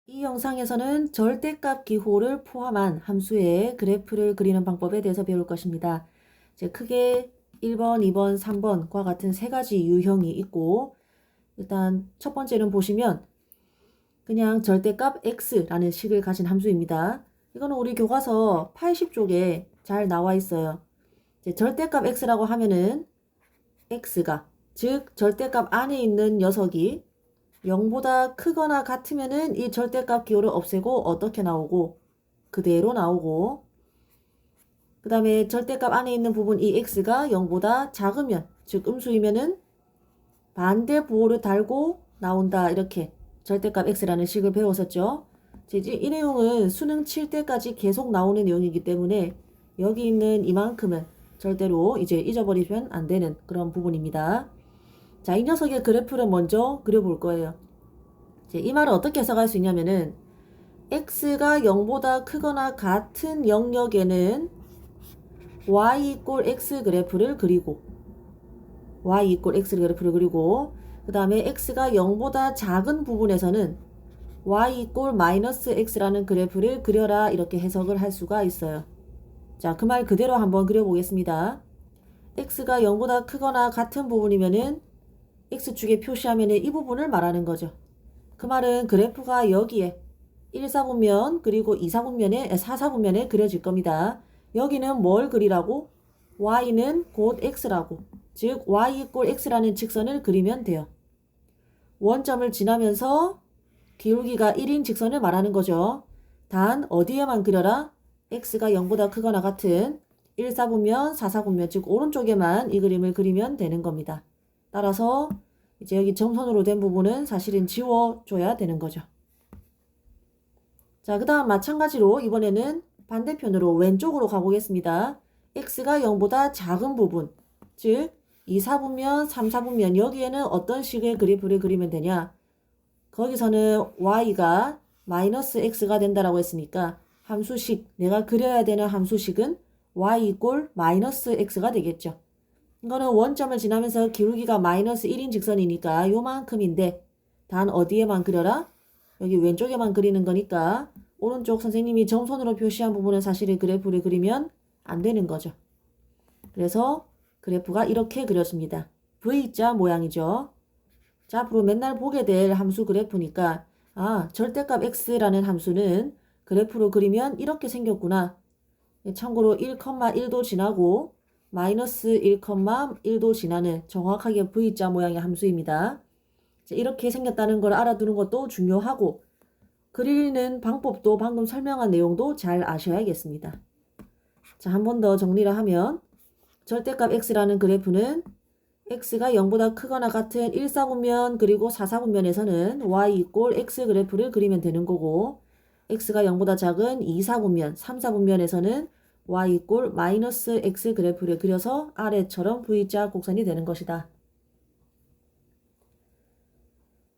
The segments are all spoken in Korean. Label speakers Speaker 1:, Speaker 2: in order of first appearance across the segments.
Speaker 1: 이 영상에서는 절대값 기호를 포함한 함수의 그래프를 그리는 방법에 대해서 배울 것입니다. 이제 크게 1번, 2번, 3번과 같은 세 가지 유형이 있고, 일단 첫 번째는 보시면 그냥 절대값 x라는 식을 가진 함수입니다. 이거는 우리 교과서 80쪽에 잘 나와 있어요. 이제 절대값 x라고 하면은 x가, 즉 절대값 안에 있는 녀석이 0보다 크거나 같으면은 이 절대값 기호를 없애고 어떻게 나오고 그대로 나오고, 그 다음에 절대값 안에 있는 부분 이 x가 0보다 작으면, 즉 음수이면은 반대 부호를 달고 나온다. 이렇게 절대값 x라는 식을 배웠었죠. 이 내용은 수능 칠 때까지 계속 나오는 내용이기 때문에 여기 있는 이만큼은 절대로 이제 잊어버리면 안 되는 그런 부분입니다. 자, 이 녀석의 그래프를 먼저 그려볼 거예요. 이 말을 어떻게 해석할 수 있냐면은 x가 0보다 크거나 같은 영역에는 y 이꼴 x 그래프를 그리고 y 이꼴 x 그래프를 그리고 그 다음에 x가 0보다 작은 부분에서는 y 이꼴 마이너스 x라는 그래프를 그려라. 이렇게 해석을 할 수가 있어요. 자, 그 말 그대로 한번 그려보겠습니다. x가 0보다 크거나 같은 부분이면은 x축에 표시하면은 이 부분을 말하는 거죠. 그 말은 그래프가 여기에 1사분면 그리고 2사분면에 4사분면에 그려질 겁니다. 여기는 뭘 그리라고? y는 곧 x라고, 즉 y 이꼴 x라는 직선을 그리면 돼요. 원점을 지나면서 기울기가 1인 직선을 말하는 거죠. 단 어디에만 그려라? x가 0보다 크거나 같은 1사분면, 4사분면, 즉 오른쪽에만 이 그림을 그리면 되는 겁니다. 따라서 이제 여기 점선으로 된 부분은 사실은 지워줘야 되는 거죠. 자, 그 다음 마찬가지로 이번에는 반대편으로 왼쪽으로 가보겠습니다. x가 0보다 작은 부분, 즉 2사분면, 3사분면, 여기에는 어떤 식의 그래프를 그리면 되냐? 거기서는 y가 마이너스 x가 된다라고 했으니까 함수식, 내가 그려야 되는 함수식은 y 이꼴 마이너스 x가 되겠죠. 이거는 원점을 지나면서 기울기가 마이너스 1인 직선이니까 요만큼인데, 단 어디에만 그려라? 여기 왼쪽에만 그리는 거니까 오른쪽 선생님이 점선으로 표시한 부분은 사실은 그래프를 그리면 안 되는 거죠. 그래서 그래프가 이렇게 그려집니다. V자 모양이죠. 자, 앞으로 맨날 보게 될 함수 그래프니까 절대값 x라는 함수는 그래프로 그리면 이렇게 생겼구나. 참고로 1,1도 지나고 마이너스 1,1도 지나는 정확하게 V자 모양의 함수입니다. 이렇게 생겼다는 걸 알아두는 것도 중요하고, 그리는 방법도 방금 설명한 내용도 잘 아셔야겠습니다. 자, 한 번 더 정리를 하면 절대값 x라는 그래프는 x가 0보다 크거나 같은 1사분면 그리고 4사분면에서는 y 이꼴 x 그래프를 그리면 되는 거고, x가 0보다 작은 2사분면, 3사분면에서는 y 이꼴 마이너스 x 그래프를 그려서 아래처럼 V자 곡선이 되는 것이다.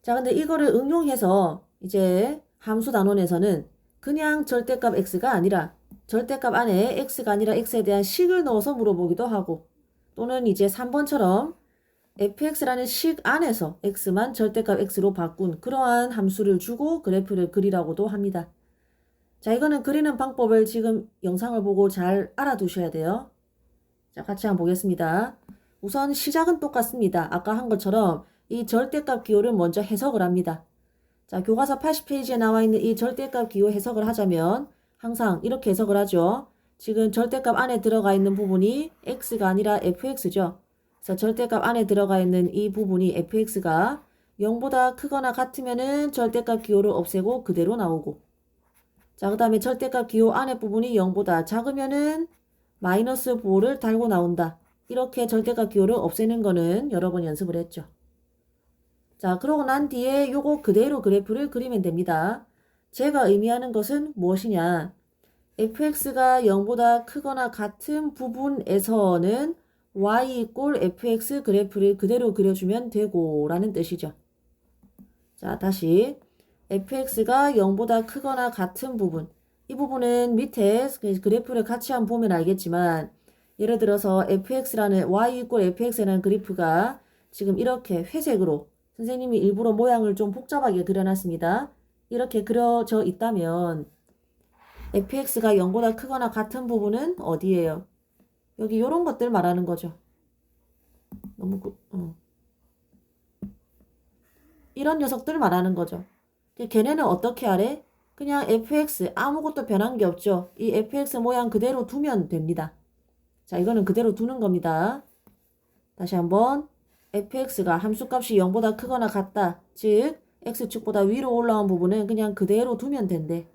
Speaker 1: 자, 근데 이거를 응용해서 이제 함수 단원에서는 그냥 절대값 x가 아니라 절대값 안에 x가 아니라 x에 대한 식을 넣어서 물어보기도 하고, 또는 이제 3번처럼 fx라는 식 안에서 x만 절대값 x로 바꾼 그러한 함수를 주고 그래프를 그리라고도 합니다. 자, 이거는 그리는 방법을 지금 영상을 보고 잘 알아두셔야 돼요. 자, 같이 한번 보겠습니다. 우선 시작은 똑같습니다. 아까 한 것처럼 이 절대값 기호를 먼저 해석을 합니다. 자, 교과서 80페이지에 나와 있는 이 절대값 기호 해석을 하자면 항상 이렇게 해석을 하죠. 지금 절대값 안에 들어가 있는 부분이 x가 아니라 fx죠. 그래서 절대값 안에 들어가 있는 이 부분이 fx가 0보다 크거나 같으면은 절대값 기호를 없애고 그대로 나오고, 자, 그 다음에 절대값 기호 안에 부분이 0보다 작으면은 마이너스 부호를 달고 나온다. 이렇게 절대값 기호를 없애는 거는 여러 번 연습을 했죠. 자, 그러고 난 뒤에 요거 그대로 그래프를 그리면 됩니다. 제가 의미하는 것은 무엇이냐? fx가 0보다 크거나 같은 부분에서는 y 이꼴 fx 그래프를 그대로 그려주면 되고 라는 뜻이죠. 자, 다시 fx가 0보다 크거나 같은 부분, 이 부분은 밑에 그래프를 같이 한번 보면 알겠지만, 예를 들어서 fx라는 y 이꼴 fx라는 그래프가 지금 이렇게 회색으로 선생님이 일부러 모양을 좀 복잡하게 그려놨습니다. 이렇게 그려져 있다면 fx가 0보다 크거나 같은 부분은 어디예요? 여기 요런 것들 말하는 거죠. 너무 이런 녀석들 말하는 거죠. 걔네는 어떻게 하래? 그냥 fx 아무것도 변한 게 없죠. 이 fx 모양 그대로 두면 됩니다. 자, 이거는 그대로 두는 겁니다. 다시 한번 fx가 함수값이 0보다 크거나 같다. 즉 x축보다 위로 올라온 부분은 그냥 그대로 두면 된대.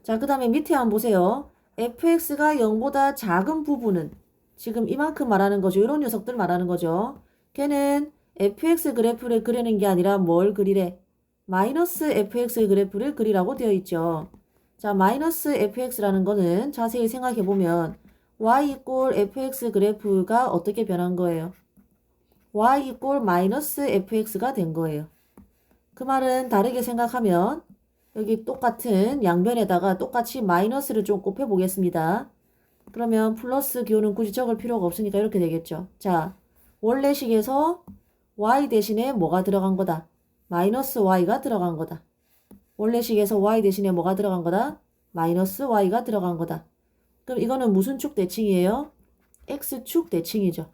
Speaker 1: 자, 그 다음에 밑에 한번 보세요. fx가 0보다 작은 부분은 지금 이만큼 말하는 거죠. 이런 녀석들 말하는 거죠. 걔는 fx 그래프를 그리는 게 아니라 뭘 그리래? 마이너스 fx 그래프를 그리라고 되어 있죠. 자, 마이너스 fx라는 거는 자세히 생각해보면 y 이꼴 fx 그래프가 어떻게 변한 거예요? y 이꼴 마이너스 fx가 된 거예요. 그 말은 다르게 생각하면 여기 똑같은 양변에다가 똑같이 마이너스를 좀 곱해보겠습니다. 그러면 플러스 기호는 굳이 적을 필요가 없으니까 이렇게 되겠죠. 자, 원래식에서 y 대신에 뭐가 들어간 거다? 마이너스 y가 들어간 거다. 원래식에서 y 대신에 뭐가 들어간 거다? 마이너스 y가 들어간 거다. 그럼 이거는 무슨 축 대칭이에요? x축 대칭이죠.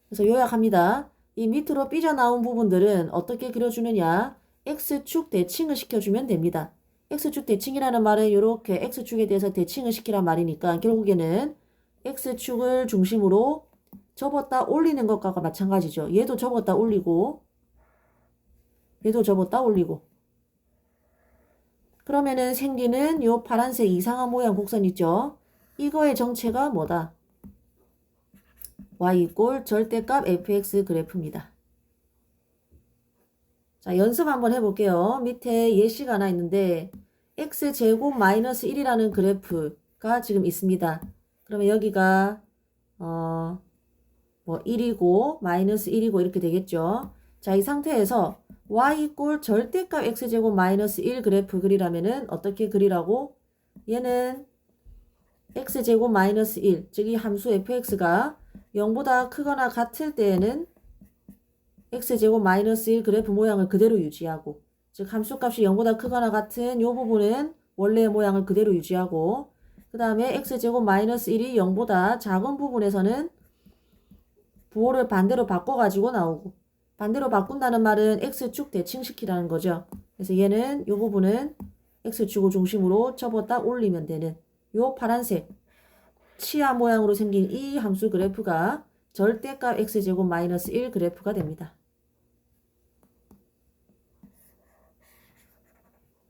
Speaker 1: 그래서 요약합니다. 이 밑으로 삐져나온 부분들은 어떻게 그려주느냐? x축 대칭을 시켜주면 됩니다. x축 대칭이라는 말은 이렇게 x축에 대해서 대칭을 시키란 말이니까 결국에는 x축을 중심으로 접었다 올리는 것과 마찬가지죠. 얘도 접었다 올리고 얘도 접었다 올리고 그러면은 생기는 요 파란색 이상한 모양 곡선 있죠? 이거의 정체가 뭐다? y 이꼴 절대값 fx 그래프입니다. 자, 연습 한번 해볼게요. 밑에 예시가 하나 있는데 x제곱 마이너스 1이라는 그래프가 지금 있습니다. 그러면 여기가 뭐 1이고 마이너스 1이고 이렇게 되겠죠. 자, 이 상태에서 y 이꼴 절대값 x제곱 마이너스 1 그래프 그리라면은 어떻게 그리라고? 얘는 x제곱 마이너스 1, 즉 이 함수 fx가 0보다 크거나 같을 때에는 x제곱 마이너스 1 그래프 모양을 그대로 유지하고, 즉 함수값이 0보다 크거나 같은 이 부분은 원래의 모양을 그대로 유지하고, 그 다음에 x제곱 마이너스 1이 0보다 작은 부분에서는 부호를 반대로 바꿔가지고 나오고, 반대로 바꾼다는 말은 x축 대칭시키라는 거죠. 그래서 얘는 이 부분은 x축을 중심으로 접었다 올리면 되는 요 파란색 치아 모양으로 생긴 이 함수 그래프가 절대값 x제곱 마이너스 1 그래프가 됩니다.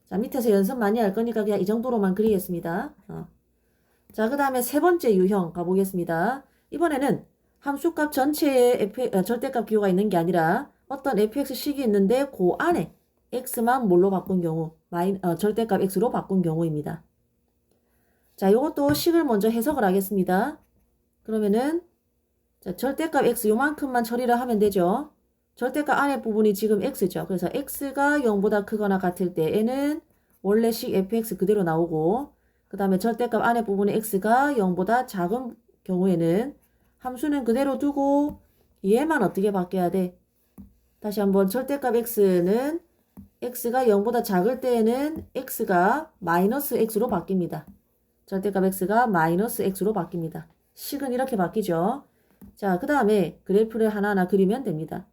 Speaker 1: 자, 밑에서 연습 많이 할 거니까 그냥 이 정도로만 그리겠습니다. 자, 그 다음에 세 번째 유형 가보겠습니다. 이번에는 함수값 전체에 절대값 기호가 있는 게 아니라 어떤 fx식이 있는데 그 안에 x만 뭘로 바꾼 경우, 절대값 x로 바꾼 경우입니다. 자, 이것도 식을 먼저 해석을 하겠습니다. 그러면은 자, 절대값 x 요만큼만 처리를 하면 되죠. 절대값 안에 부분이 지금 x죠. 그래서 x가 0보다 크거나 같을 때에는 원래식 fx 그대로 나오고, 그 다음에 절대값 안에 부분의 x가 0보다 작은 경우에는 함수는 그대로 두고 얘만 어떻게 바뀌어야 돼? 다시 한번 절대값 x는 x가 0보다 작을 때에는 x가 마이너스 x로 바뀝니다. 절대값 x가 마이너스 x로 바뀝니다. 식은 이렇게 바뀌죠. 자, 그 다음에 그래프를 하나하나 그리면 됩니다.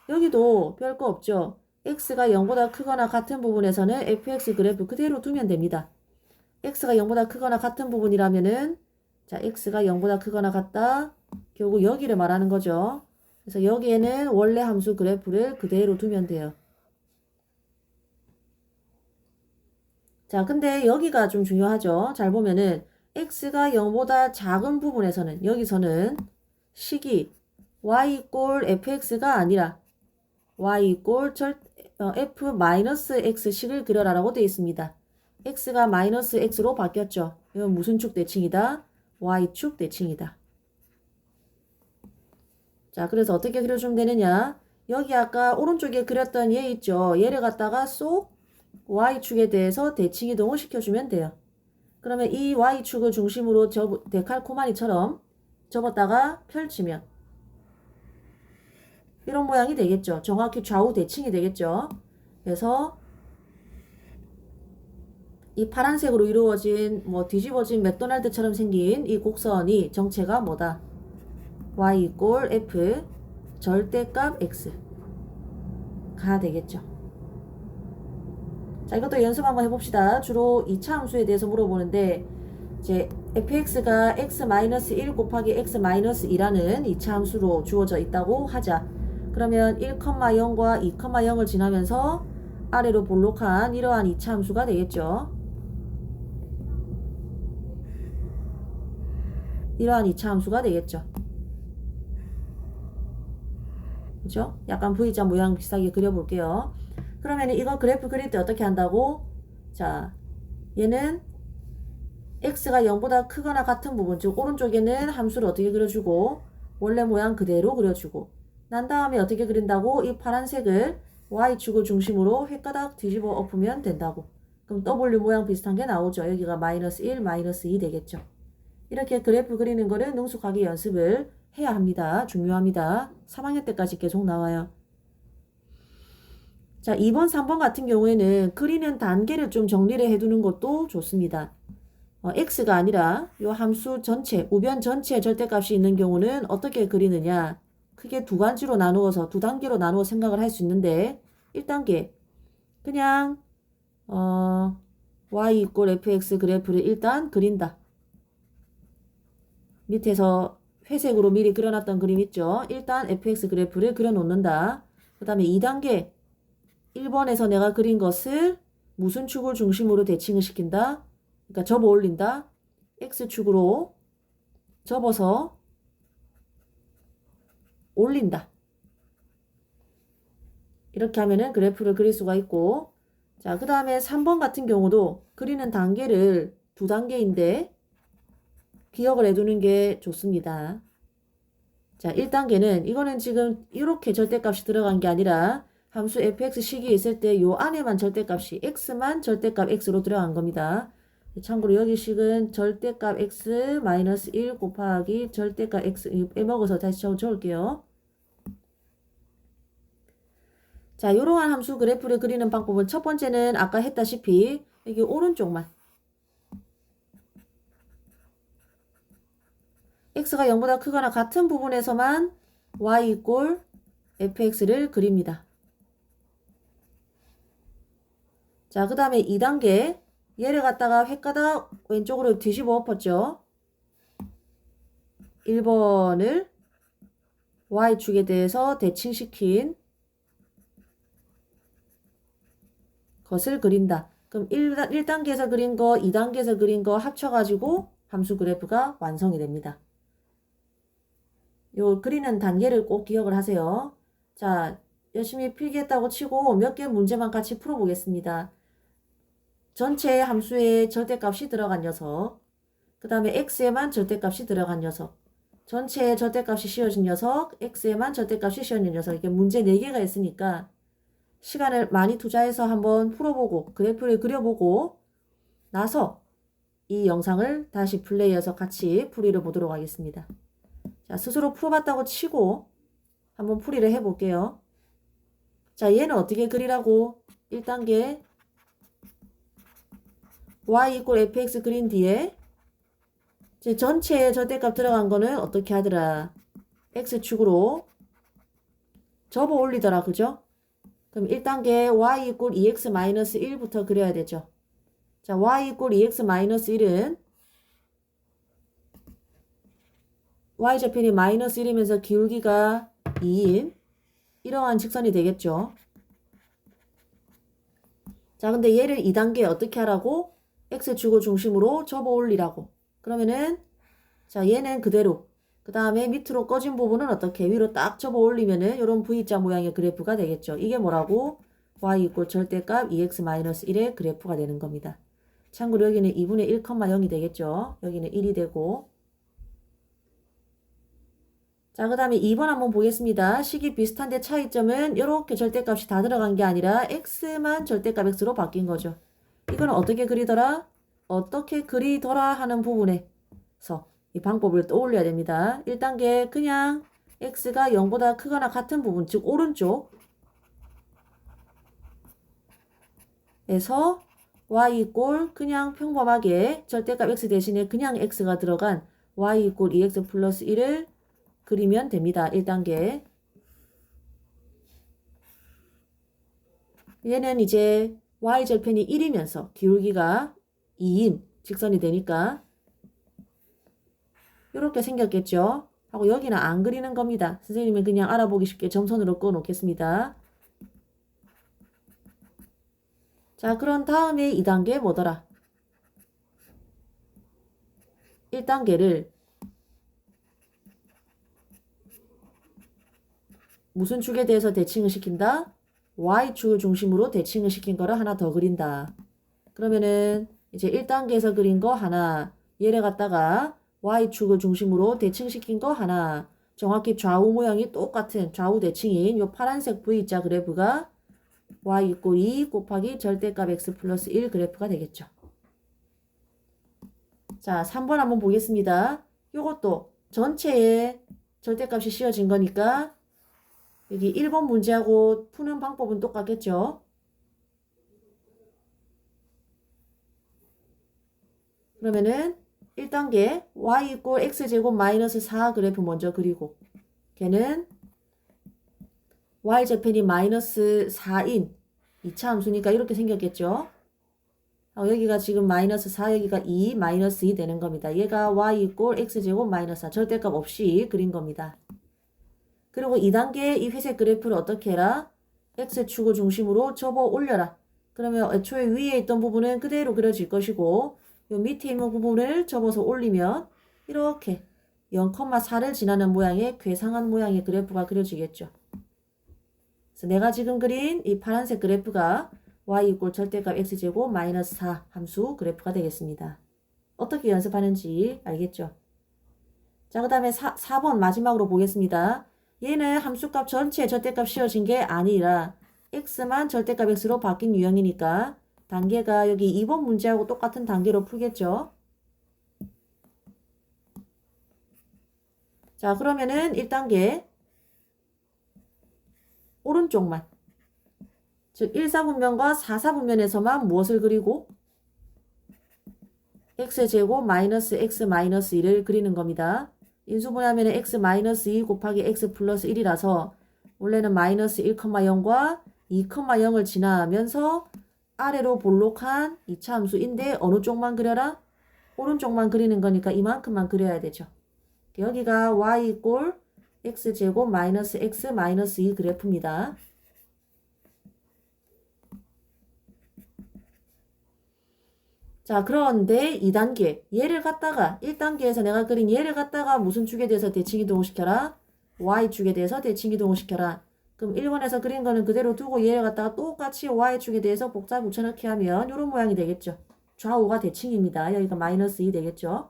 Speaker 1: 여기도 별거 없죠. x가 0보다 크거나 같은 부분에서는 fx 그래프 그대로 두면 됩니다. x가 0보다 크거나 같은 부분이라면은 자, x가 0보다 크거나 같다. 결국 여기를 말하는 거죠. 그래서 여기에는 원래 함수 그래프를 그대로 두면 돼요. 자, 근데 여기가 좀 중요하죠. 잘 보면은 x가 0보다 작은 부분에서는 여기서는 식이 y 이꼴 fx가 아니라 y 이꼴 f 마이너스 x식을 그려라라고 되어 있습니다. x가 마이너스 x로 바뀌었죠. 이건 무슨 축 대칭이다? y축 대칭이다. 자, 그래서 어떻게 그려주면 되느냐? 여기 아까 오른쪽에 그렸던 얘 있죠. 얘를 갖다가 쏙 y축에 대해서 대칭 이동을 시켜주면 돼요. 그러면 이 y축을 중심으로 데칼코마니처럼 접었다가 펼치면 이런 모양이 되겠죠. 정확히 좌우 대칭이 되겠죠. 그래서 이 파란색으로 이루어진 뭐 뒤집어진 맥도날드처럼 생긴 이 곡선이 정체가 뭐다? y 이꼴 f 절대값 x가 되겠죠. 자, 이것도 연습 한번 해봅시다. 주로 2차 함수에 대해서 물어보는데 이제 fx가 x-1 곱하기 x-2라는 2차 함수로 주어져 있다고 하자. 그러면 1,0과 2,0을 지나면서 아래로 볼록한 이러한 2차 함수가 되겠죠. 이러한 2차 함수가 되겠죠. 그죠? 약간 V자 모양 비슷하게 그려볼게요. 그러면 이거 그래프 그릴 때 어떻게 한다고? 자, 얘는 x가 0보다 크거나 같은 부분, 즉 오른쪽에는 함수를 어떻게 그려주고 원래 모양 그대로 그려주고 난 다음에 어떻게 그린다고? 이 파란색을 y축을 중심으로 획가닥 뒤집어 엎으면 된다고. 그럼 W 모양 비슷한 게 나오죠. 여기가 -1, -2 되겠죠. 이렇게 그래프 그리는 거를 능숙하게 연습을 해야 합니다. 중요합니다. 3학년 때까지 계속 나와요. 자, 2번, 3번 같은 경우에는 그리는 단계를 좀 정리를 해두는 것도 좋습니다. x가 아니라 이 함수 전체, 우변 전체에 절대값이 있는 경우는 어떻게 그리느냐. 크게 두 가지로 나누어서 두 단계로 나누어 생각을 할 수 있는데 1단계 그냥 y 이꼴 fx 그래프를 일단 그린다. 밑에서 회색으로 미리 그려놨던 그림 있죠. 일단 fx 그래프를 그려놓는다. 그 다음에 2단계 1번에서 내가 그린 것을 무슨 축을 중심으로 대칭을 시킨다. 그러니까 접어 올린다. x축으로 접어서 올린다. 이렇게 하면은 그래프를 그릴 수가 있고, 자, 그 다음에 3번 같은 경우도 그리는 단계를 두 단계인데 기억을 해두는 게 좋습니다. 자, 1단계는 이거는 지금 이렇게 절대값이 들어간 게 아니라 함수 fx 식이 있을 때 요 안에만 절대값이 x만 절대값 x로 들어간 겁니다. 참고로 여기 식은 절대값 x-1 곱하기 절대값 x 빼먹어서 다시 적을게요. 자, 이러한 함수 그래프를 그리는 방법은 첫 번째는 아까 했다시피 여기 오른쪽만 x가 0보다 크거나 같은 부분에서만 y 이꼴 fx를 그립니다. 자, 그 다음에 2단계 얘를 갖다가 획가닥 왼쪽으로 뒤집어 엎었죠. 1번을 y축에 대해서 대칭시킨 것을 그린다. 그럼 1단계에서 그린 거, 2단계에서 그린 거 합쳐가지고 함수 그래프가 완성이 됩니다. 요 그리는 단계를 꼭 기억을 하세요. 자, 열심히 필기했다고 치고 몇 개 문제만 같이 풀어보겠습니다. 전체 함수에 절대값이 들어간 녀석, 그 다음에 x에만 절대값이 들어간 녀석, 전체에 절대값이 씌워진 녀석, x에만 절대값이 씌워진 녀석, 이게 문제 4개가 있으니까 시간을 많이 투자해서 한번 풀어보고 그래프를 그려보고 나서 이 영상을 다시 플레이해서 같이 풀이를 보도록 하겠습니다. 자, 스스로 풀어봤다고 치고 한번 풀이를 해볼게요. 자, 얘는 어떻게 그리라고? 1단계 y 이꼴 fx 그린 뒤에 이제 전체에 절대값 들어간 거는 어떻게 하더라? x축으로 접어 올리더라. 그죠? 그럼 1단계 y 이꼴 2x-1부터 그려야 되죠. 자, y 이꼴 2x-1은 y좌편이 -1이면서 기울기가 2인 이러한 직선이 되겠죠. 자, 근데 얘를 2단계에 어떻게 하라고? x축을 중심으로 접어 올리라고. 그러면은 자, 얘는 그대로. 그 다음에 밑으로 꺼진 부분은 어떻게? 위로 딱 접어 올리면은 이런 V자 모양의 그래프가 되겠죠. 이게 뭐라고? y 이꼴 절대값 2x-1의 그래프가 되는 겁니다. 참고로 여기는 2분의 1,0이 되겠죠. 여기는 1이 되고. 자, 그 다음에 2번 한번 보겠습니다. 식이 비슷한데 차이점은 이렇게 절대값이 다 들어간 게 아니라 x만 절대값 x로 바뀐 거죠. 이거는 어떻게 그리더라? 어떻게 그리더라 하는 부분에서 이 방법을 떠올려야 됩니다. 1단계 그냥 x가 0보다 크거나 같은 부분, 즉 오른쪽에서 y 이꼴 그냥 평범하게 절대값 x 대신에 그냥 x가 들어간 y 이꼴 2x 플러스 1을 그리면 됩니다. 1단계. 얘는 이제 y절편이 1이면서 기울기가 2인 직선이 되니까 이렇게 생겼겠죠. 하고 여기는 안 그리는 겁니다. 선생님은 그냥 알아보기 쉽게 점선으로 꺼 놓겠습니다. 자, 그런 다음에 2단계 뭐더라? 1단계를 무슨 축에 대해서 대칭을 시킨다? Y축을 중심으로 대칭을 시킨 거를 하나 더 그린다. 그러면은 이제 1단계에서 그린 거 하나, 얘를 갖다가 Y축을 중심으로 대칭시킨 거 하나, 정확히 좌우 모양이 똑같은 좌우 대칭인 요 파란색 V자 그래프가 Y 이꼴 2 곱하기 절대값 X 플러스 1 그래프가 되겠죠. 자, 3번 한번 보겠습니다. 요것도 전체에 절대값이 씌워진 거니까 여기 1번 문제하고 푸는 방법은 똑같겠죠. 그러면은 1단계 y 이꼴 x제곱 마이너스 4 그래프 먼저 그리고 걔는 y절편이 마이너스 4인 2차 함수니까 이렇게 생겼겠죠. 여기가 지금 마이너스 4 여기가 2 마이너스 2 되는 겁니다. 얘가 y 이꼴 x제곱 마이너스 4 절대값 없이 그린 겁니다. 그리고 2단계 이 회색 그래프를 어떻게 해라? x축을 중심으로 접어 올려라. 그러면 애초에 위에 있던 부분은 그대로 그려질 것이고 요 밑에 있는 부분을 접어서 올리면 이렇게 0,4를 지나는 모양의 괴상한 모양의 그래프가 그려지겠죠. 그래서 내가 지금 그린 이 파란색 그래프가 y 이꼴 절대값 x제곱 마이너스 4 함수 그래프가 되겠습니다. 어떻게 연습하는지 알겠죠? 자, 그 다음에 4번 마지막으로 보겠습니다. 얘는 함수값 전체에 절대값 씌워진 게 아니라 x만 절대값 x로 바뀐 유형이니까 단계가 여기 2번 문제하고 똑같은 단계로 풀겠죠. 자, 그러면은 1단계 오른쪽만 즉 1사분면과 4사분면에서만 무엇을 그리고 x제곱 마이너스 x 마이너스 1을 그리는 겁니다. 인수분해하면 x 마이너스 2 곱하기 x 플러스 1이라서 원래는 마이너스 1,0과 2,0을 지나면서 아래로 볼록한 2차 함수인데 어느 쪽만 그려라? 오른쪽만 그리는 거니까 이만큼만 그려야 되죠. 여기가 y 이꼴 x제곱 마이너스 x 마이너스 2 그래프입니다. 자, 그런데 2단계 얘를 갖다가 1단계에서 내가 그린 얘를 갖다가 무슨 축에 대해서 대칭이동을 시켜라? y축에 대해서 대칭이동을 시켜라. 그럼 1번에서 그린 거는 그대로 두고 얘를 갖다가 똑같이 y축에 대해서 복사 붙여넣기 하면 이런 모양이 되겠죠. 좌우가 대칭입니다. 여기가 마이너스 2 되겠죠.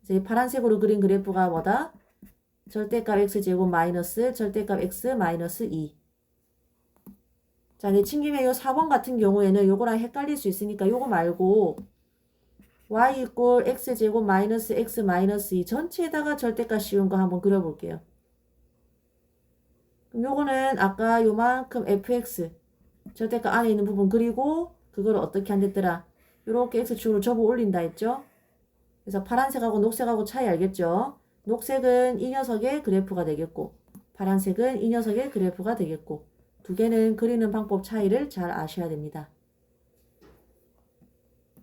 Speaker 1: 그래서 이 파란색으로 그린 그래프가 뭐다? 절대값 x제곱 마이너스 절대값 x 마이너스 2. 자, 내친김에 요 4번 같은 경우에는 요거랑 헷갈릴 수 있으니까 요거 말고 y 이꼴 x제곱 마이너스 x 마이너스 2 전체에다가 절대값 씌운 거 한번 그려볼게요. 그럼 요거는 아까 요만큼 fx 절대값 안에 있는 부분 그리고 그걸 어떻게 한댔더라? 요렇게 x축으로 접어 올린다 했죠? 그래서 파란색하고 녹색하고 차이 알겠죠? 녹색은 이 녀석의 그래프가 되겠고 파란색은 이 녀석의 그래프가 되겠고 두 개는 그리는 방법 차이를 잘 아셔야 됩니다.